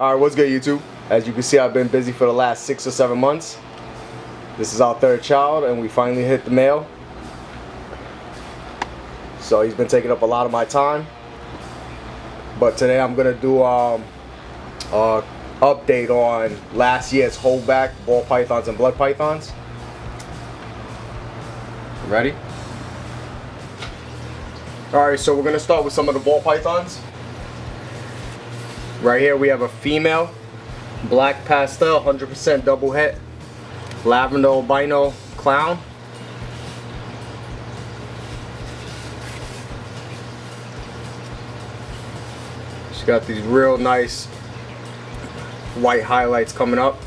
Alright, what's good, YouTube? As you can see, I've been busy for the last 6 or 7 months. This is our third child and we finally hit the mail. So he's been taking up a lot of my time. But today I'm gonna do a update on last year's holdback ball pythons and blood pythons. Ready? Alright, so we're gonna start with some of the ball pythons. Right here we have a female black pastel 100% double het lavender albino clown. She's got these real nice white highlights coming up.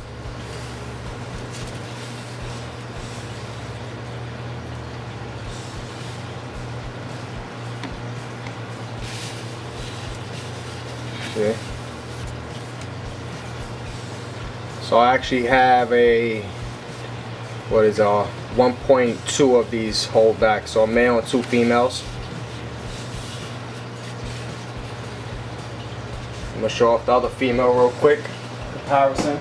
Okay. So I actually have a 1.2 of these holdbacks, so a male and 2 females. I'm gonna show off the other female real quick. Comparison.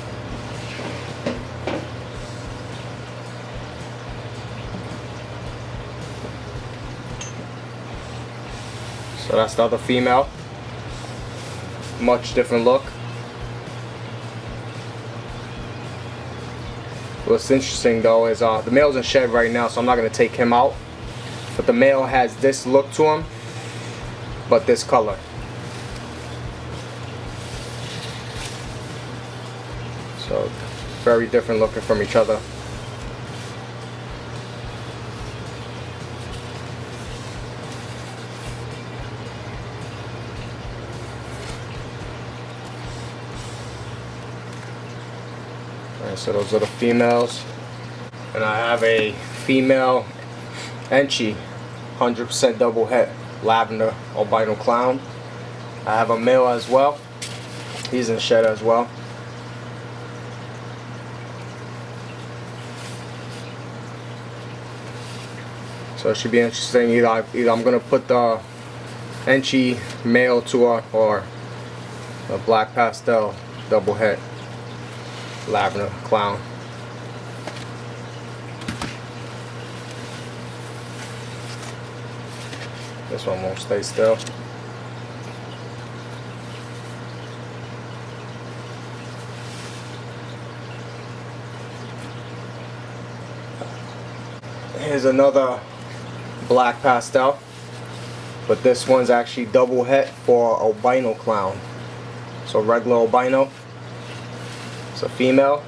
So that's the other female. Much different look. What's interesting though is the male's in shed right now, so I'm not going to take him out. But the male has this look to him, but this color. So very different looking from each other. Alright, so those are the females. And I have a female Enchi 100% double het lavender albino clown. I have a male as well. He's in shed as well. So it should be interesting. Either I'm gonna put the Enchi male to her or a black pastel double het lavender clown. This one won't stay still. Here's another black pastel, but this one's actually double het for albino clown. So regular albino. It's a female.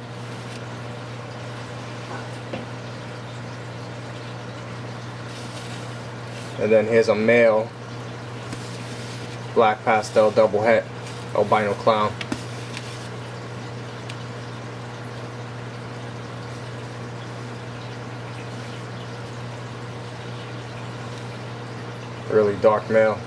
And then here's a male black pastel double het albino clown. Really dark male.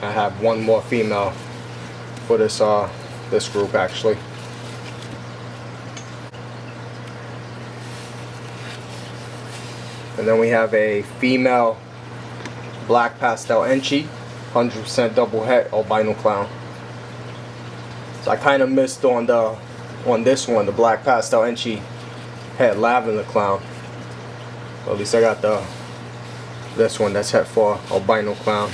I have one more female for this group actually. And then we have a female black pastel Enchi 100% double het albino clown. So I kind of missed on this one, the black pastel Enchi het lavender clown. So at least I got this one that's het for albino clown.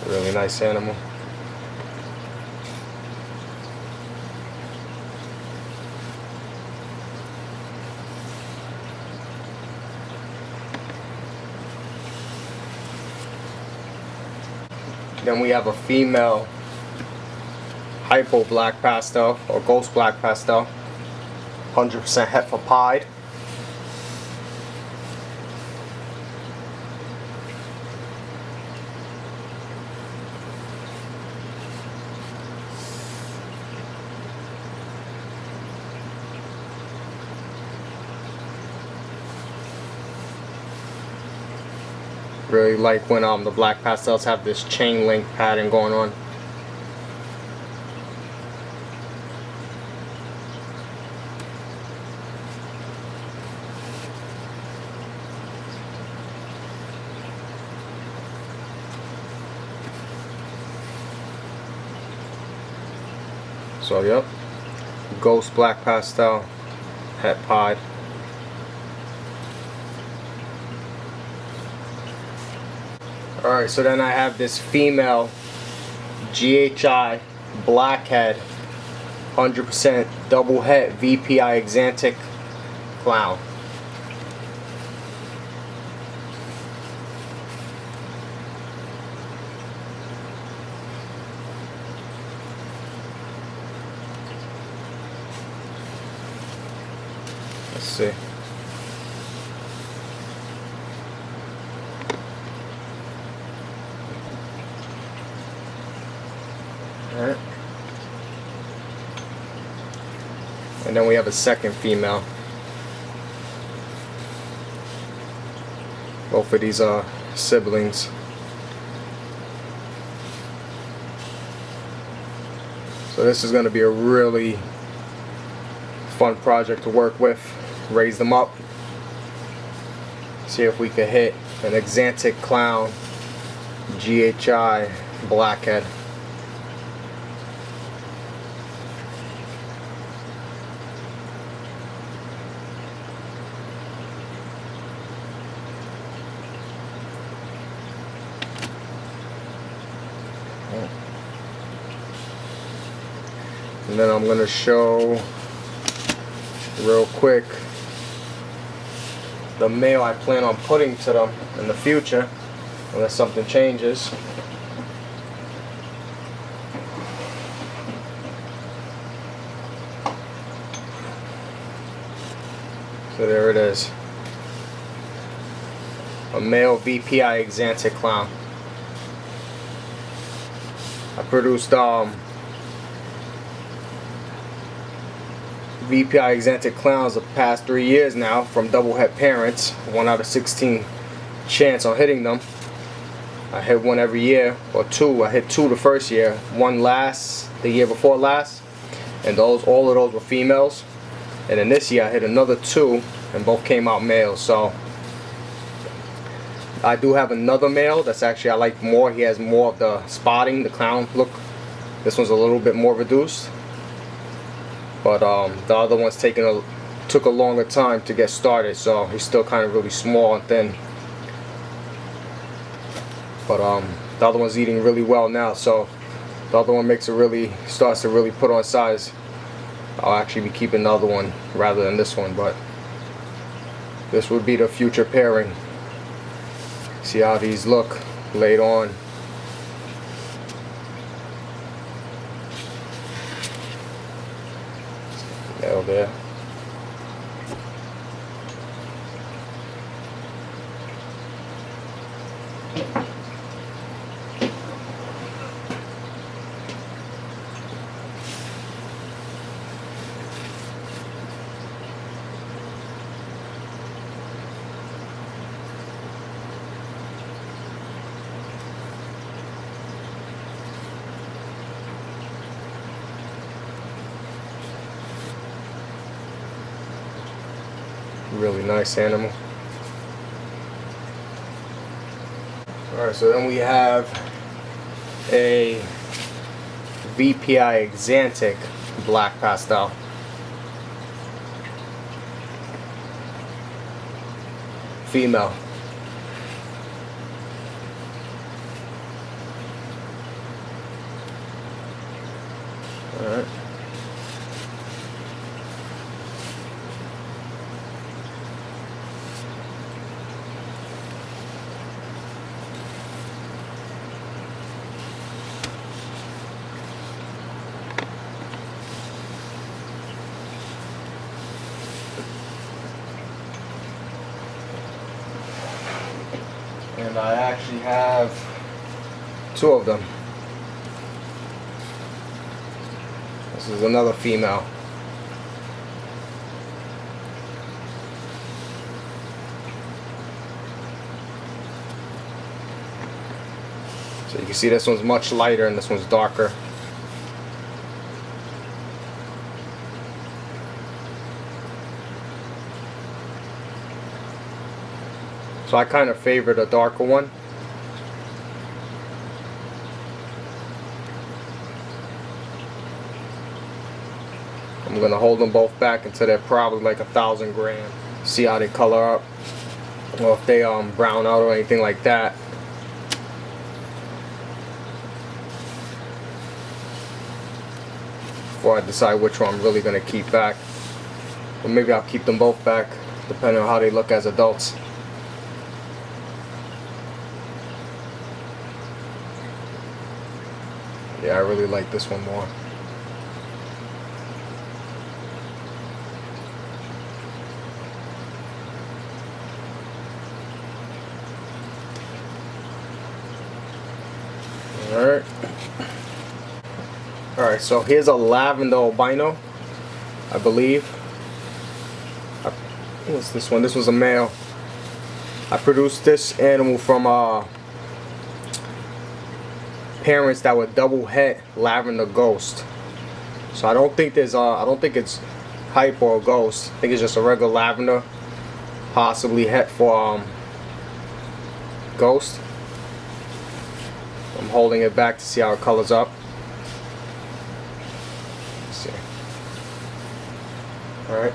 Really nice animal. Then we have a female hypo black pastel or ghost black pastel, 100% het for pied. Really like when the black pastels have this chain link pattern going on. So yep, ghost black pastel, het pied. Alright, so then I have this female GHI blackhead 100% double het VPI axanthic clown. Let's see. Alright. And then we have a second female. Both of these are siblings. So this is going to be a really fun project to work with. Raise them up. See if we can hit an axanthic clown GHI blackhead. And then I'm going to show real quick the male I plan on putting to them in the future, unless something changes. So there it is. A male VPI axanthic clown. I produced VPI axanthic clowns the past 3 years now from double het parents. 1 out of 16 chance on hitting them. I hit 1 every year, or 2. I hit 2 the first year, 1 the year before last, and all of those were females. And then this year I hit another 2, and both came out males. So I do have another male that's actually I like more. He has more of the spotting, the clown look. This one's a little bit more reduced. But the other one's took a longer time to get started, so he's still kind of really small and thin. But the other one's eating really well now, so the other one starts to really put on size. I'll actually be keeping the other one rather than this one, but this would be the future pairing. See how these look laid on. There. Really nice animal. Alright, so then we have a VPI axanthic black pastel. Female. Alright. And I actually have 2 of them. This is another female. So you can see this one's much lighter and this one's darker. So I kind of favor the darker one. I'm going to hold them both back until they're probably like 1,000 grams. See how they color up, or if they brown out or anything like that. Before I decide which one I'm really going to keep back. Or maybe I'll keep them both back depending on how they look as adults. Yeah, I really like this one more. Alright. Alright, so here's a lavender albino, I believe. What's this one? This was a male. I produced this animal from parents that were double het lavender ghost. So I don't think there's I don't think it's hype or a ghost. I think it's just a regular lavender, possibly het for ghost. I'm holding it back to see how it colors up. Let's see. Alright.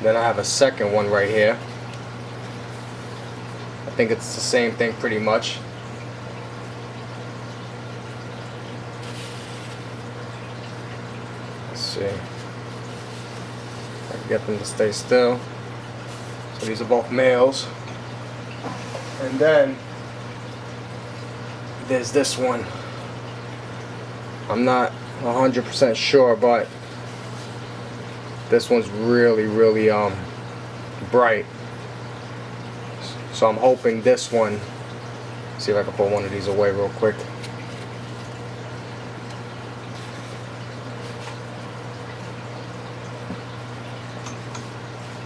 Then I have a second one right here. I think it's the same thing pretty much. Let's see. I can get them to stay still. So these are both males. And then there's this one. I'm not 100% sure, but this one's really bright. So I'm hoping this one, see if I can put one of these away real quick.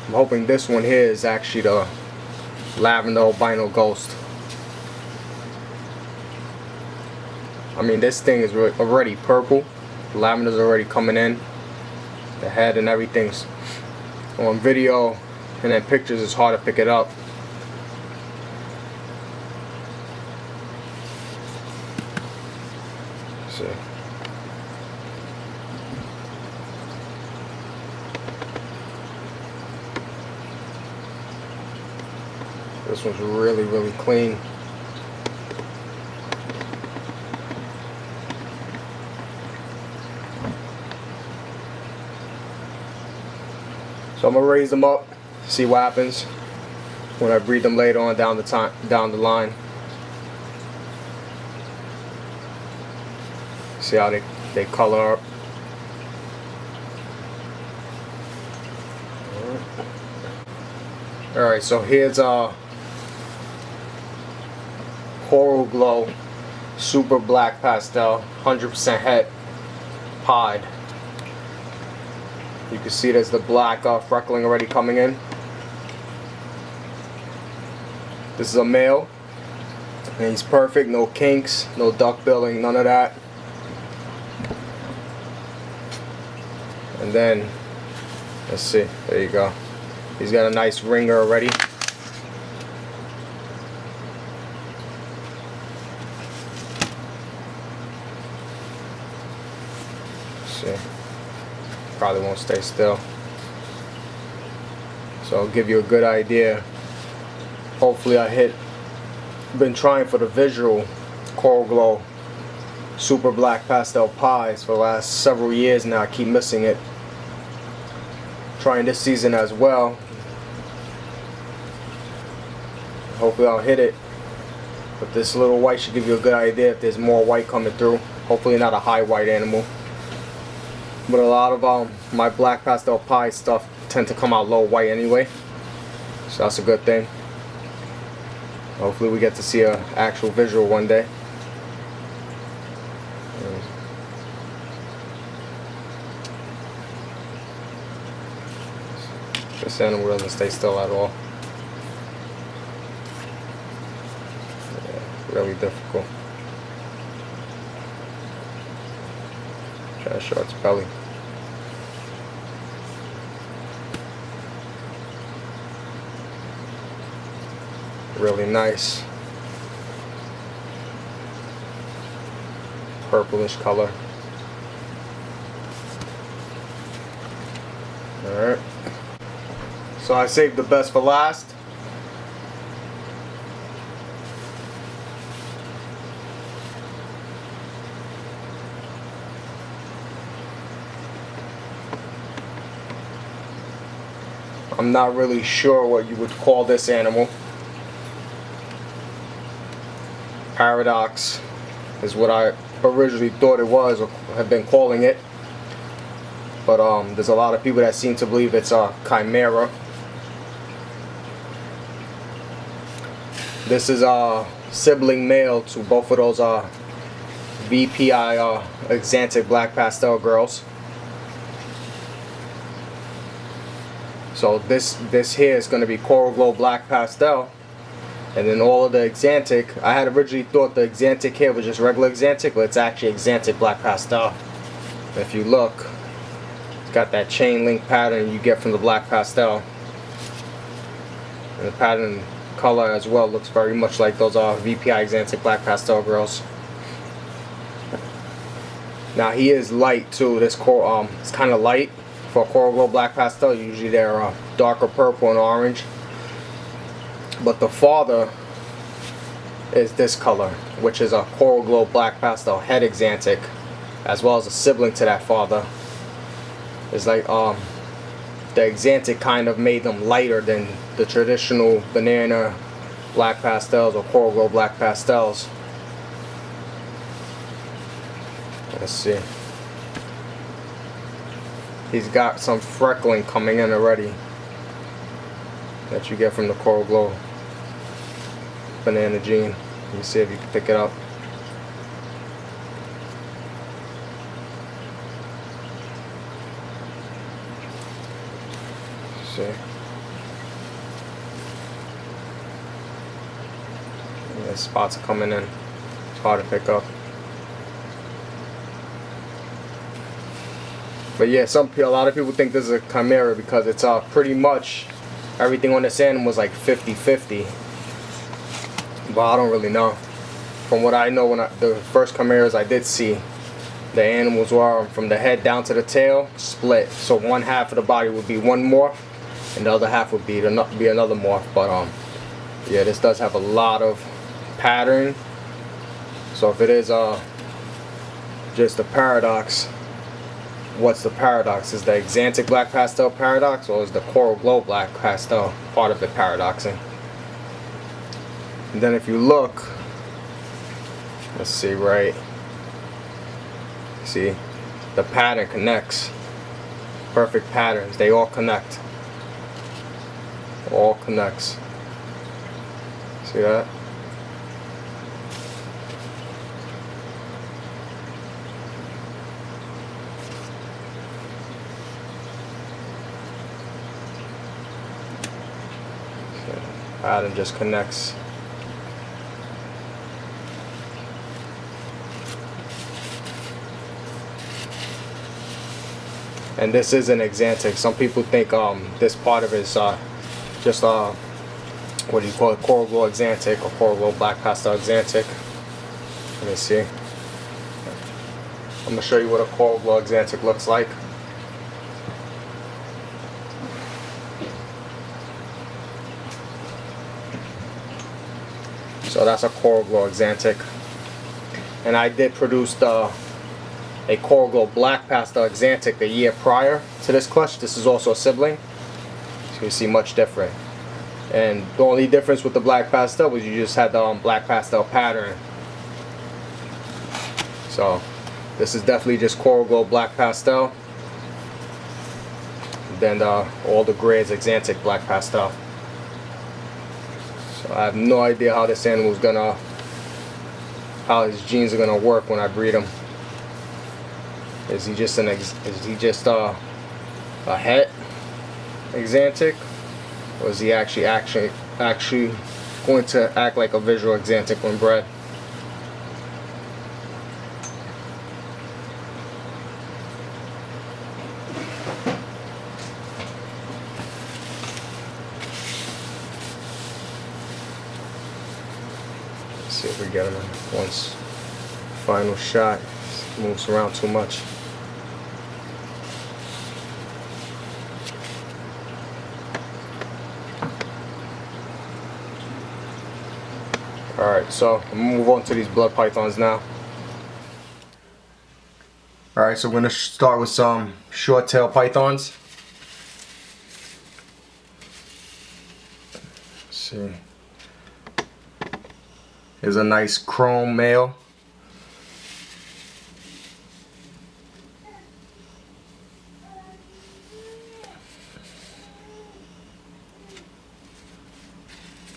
I'm hoping this one here is actually the lavender albino ghost. I mean, this thing is already purple. The lavender's already coming in. The head and everything's on video, and then pictures is hard to pick it up. Let's see. This one's really clean. So I'm gonna raise them up, see what happens when I breed them later on down the line. See how they color up. Alright, so here's a Coral Glow Super Black Pastel 100% het pied. You can see there's the black freckling already coming in. This is a male, and he's perfect, no kinks, no duck billing, none of that. And then, let's see, there you go. He's got a nice ringer already. Let's see. Probably won't stay still. So I'll give you a good idea. Hopefully I hit. Been trying for the visual Coral Glow Super Black Pastel pies for the last several years now. I keep missing it. Trying this season as well. Hopefully I'll hit it. But this little white should give you a good idea if there's more white coming through. Hopefully not a high white animal. But a lot of my black pastel pie stuff tend to come out low white anyway, so that's a good thing. Hopefully we get to see an actual visual one day. This animal doesn't stay still at all. really difficult. Try to show its belly. Really nice purplish color. Alright, so I saved the best for last. I'm not really sure what you would call this animal. Paradox is what I originally thought it was, or have been calling it. But there's a lot of people that seem to believe it's a chimera. This is a sibling male to both of those VPI axanthic black pastel girls. So this here is going to be coral glow black pastel, and then all of the axanthic. I had originally thought the axanthic here was just regular axanthic, but it's actually axanthic black pastel. If you look, it's got that chain link pattern you get from the black pastel, and the pattern color as well looks very much like those VPI axanthic black pastel girls. Now he is light too. This coral, it's kind of light for coral glow black pastel. Usually they're darker purple and orange, but the father is this color, which is a coral glow black pastel head axanthic, as well as a sibling to that father. It's like the axanthic kind of made them lighter than the traditional banana black pastels or coral glow black pastels. Let's see. He's got some freckling coming in already that you get from the coral glow banana gene. Let me see if you can pick it up. Let's see. Yeah, spots are coming in. It's hard to pick up. But yeah, a lot of people think this is a chimera because it's pretty much everything on this animal was like 50-50. But I don't really know. From what I know, the first chimeras I did see, the animals were from the head down to the tail split. So one half of the body would be one morph, and the other half would be another morph. But yeah, this does have a lot of pattern. So if it is just a paradox, what's the paradox? Is the axanthic black pastel paradox, or is the coral glow black pastel part of the paradoxing? And then if you look, let's see, right, see, the pattern connects. Perfect patterns, they all connect. All connects. See that? Pattern just connects. And this is an axanthic. Some people think this part of it is just what do you call it, coral glow axanthic or coral glow black pastel axanthic. Let me see. I'm gonna show you what a coral glow axanthic looks like. So that's a coral glow axanthic, and I did produce a coral glow black pastel axanthic the year prior to this clutch. This is also a sibling, so you see much different. And the only difference with the black pastel was you just had the black pastel pattern. So this is definitely just coral glow black pastel. Then all the gray is axanthic black pastel. So I have no idea how this animal is gonna, how his genes are gonna work when I breed him. Is he just a het axanthic, or is he actually going to act like a visual axanthic when bred? see if we get him in once. Final shot. Moves around too much. Alright, so I'm gonna move on to these blood pythons now. Alright, so we're gonna start with some short tail pythons. Let's see. Here's a nice chrome male.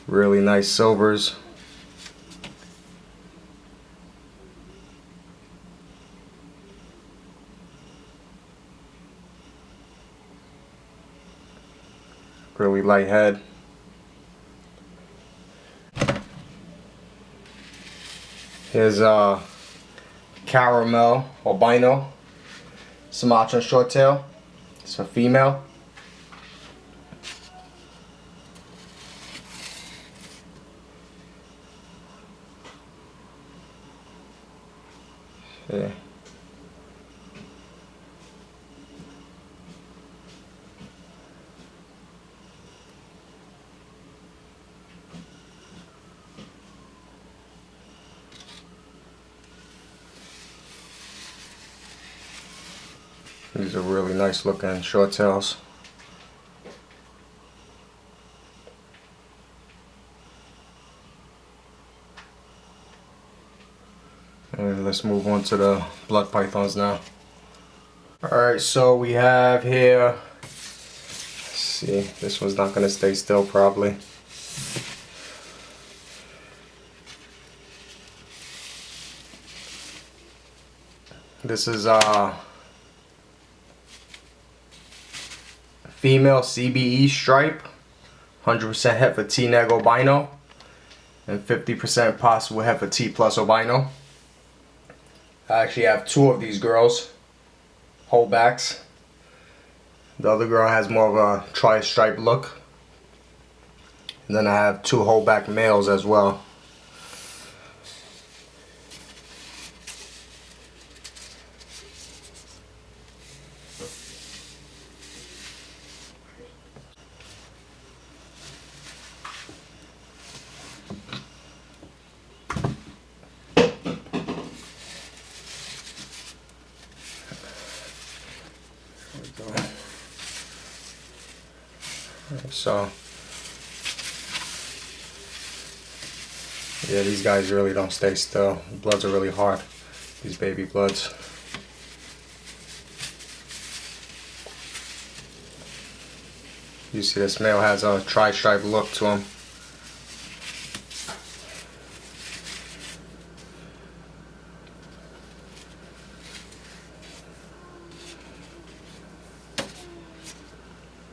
Really nice silvers. Really light head. Here's a caramel albino Sumatran short tail. It's a female. Yeah. These are really nice looking short tails. And let's move on to the blood pythons now. Alright, so we have here, let's see, this one's not gonna stay still probably. This is female CBE stripe, 100% het for T-neg albino, and 50% possible het for T plus albino. I actually have two of these girls, holdbacks. The other girl has more of a tri-stripe look. And then I have two holdback males as well. So yeah, these guys really don't stay still. The bloods are really hard, these baby bloods. You see this male has a tri-stripe look to him.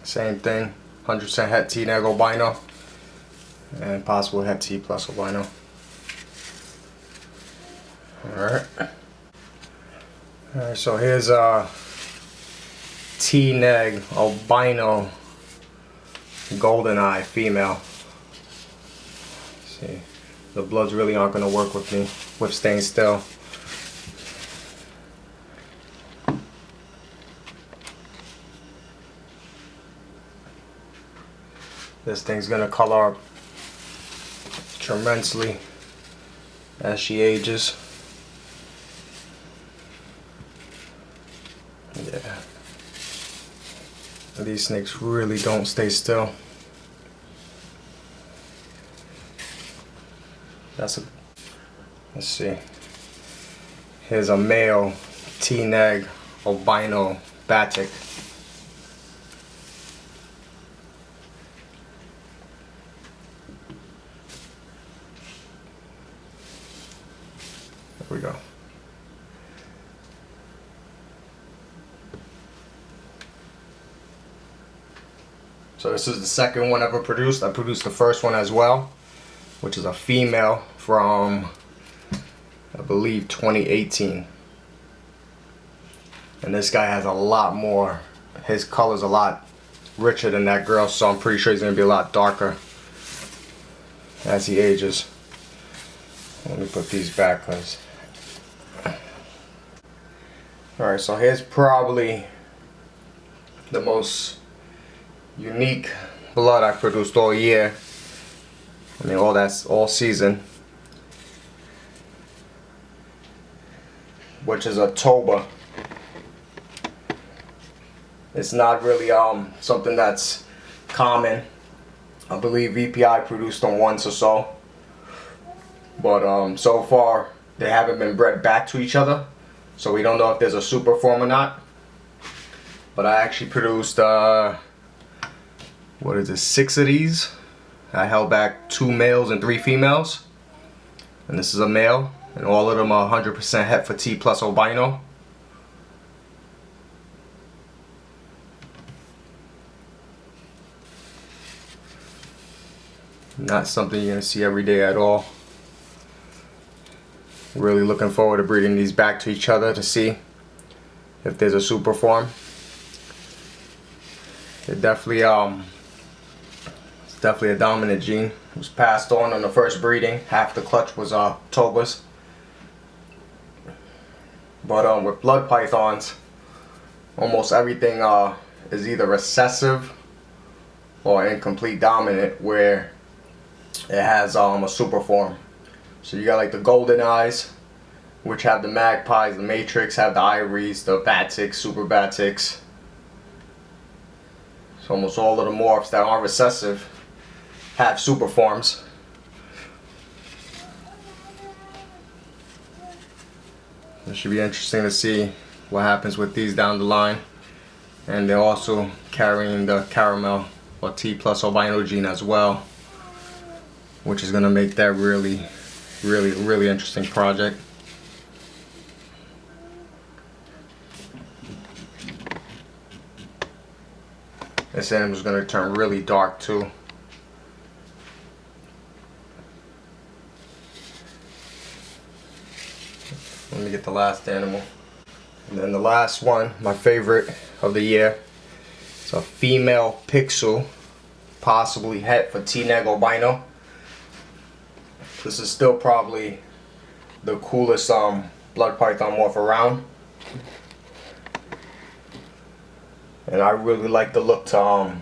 Same thing, 100% het T-neg albino and possible het T plus albino. Alright. Alright, so here's a T-neg albino golden eye female. See, the bloods really aren't going to work with me with staying still. This thing's gonna color up tremendously as she ages. Yeah. These snakes really don't stay still. Let's see. Here's a male T-neg albino batik. There we go. So this is the second one ever produced. I produced the first one as well, which is a female from, I believe, 2018. And this guy has a lot more, his color's a lot richer than that girl, so I'm pretty sure he's gonna be a lot darker as he ages. Let me put these back, cause. Alright, so here's probably the most unique blood I produced all year. I mean, all season. Which is a Toba. It's not really something that's common. I believe VPI produced them once or so. But so far they haven't been bred back to each other. So we don't know if there's a super form or not. But I actually produced what is it, 6 of these. I held back 2 males and 3 females. And this is a male. And all of them are 100% het for T plus albino. Not something you're gonna see every day at all. Really looking forward to breeding these back to each other to see if there's a super form. It definitely it's definitely a dominant gene. It was passed on the first breeding. Half the clutch was Tobas. But with blood pythons, almost everything is either recessive or incomplete dominant, where it has a super form. So you got like the golden eyes, which have the magpies, the matrix have the ivories, the batics, super batics. So almost all of the morphs that aren't recessive have super forms. It should be interesting to see what happens with these down the line. And they're also carrying the caramel or T plus albino gene as well, which is going to make that really interesting project. This animal is going to turn really dark too. Let me get the last animal. And then the last one, my favorite of the year. It's a female pixel, possibly het for T-neg albino. This is still probably the coolest blood python morph around. And I really like the look to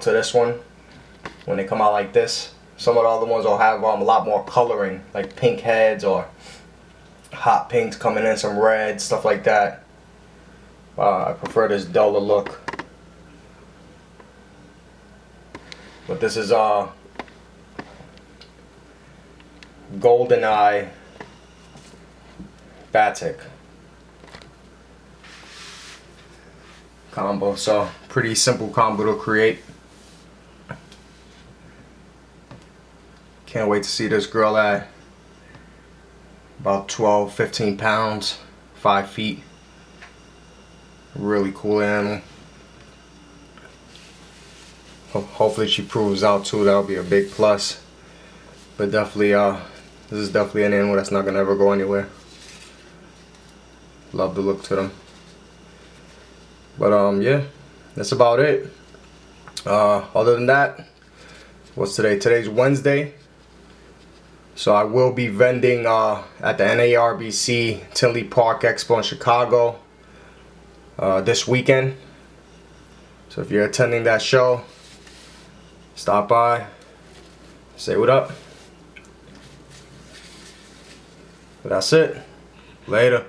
this one when they come out like this. Some of the other ones will have a lot more coloring, like pink heads or hot pinks coming in, some red, stuff like that. I prefer this duller look. But this is golden eye batic combo. So pretty simple combo to create. Can't wait to see this girl at about 12-15 pounds, 5 feet. Really cool animal. Hopefully she proves out too. That'll be a big plus. But definitely this is definitely an animal that's not gonna ever go anywhere. Love the look to them. But yeah, that's about it. Other than that, what's today? Today's Wednesday. So I will be vending at the NARBC Tinley Park Expo in Chicago this weekend. So if you're attending that show, stop by, say what up. But that's it. Later.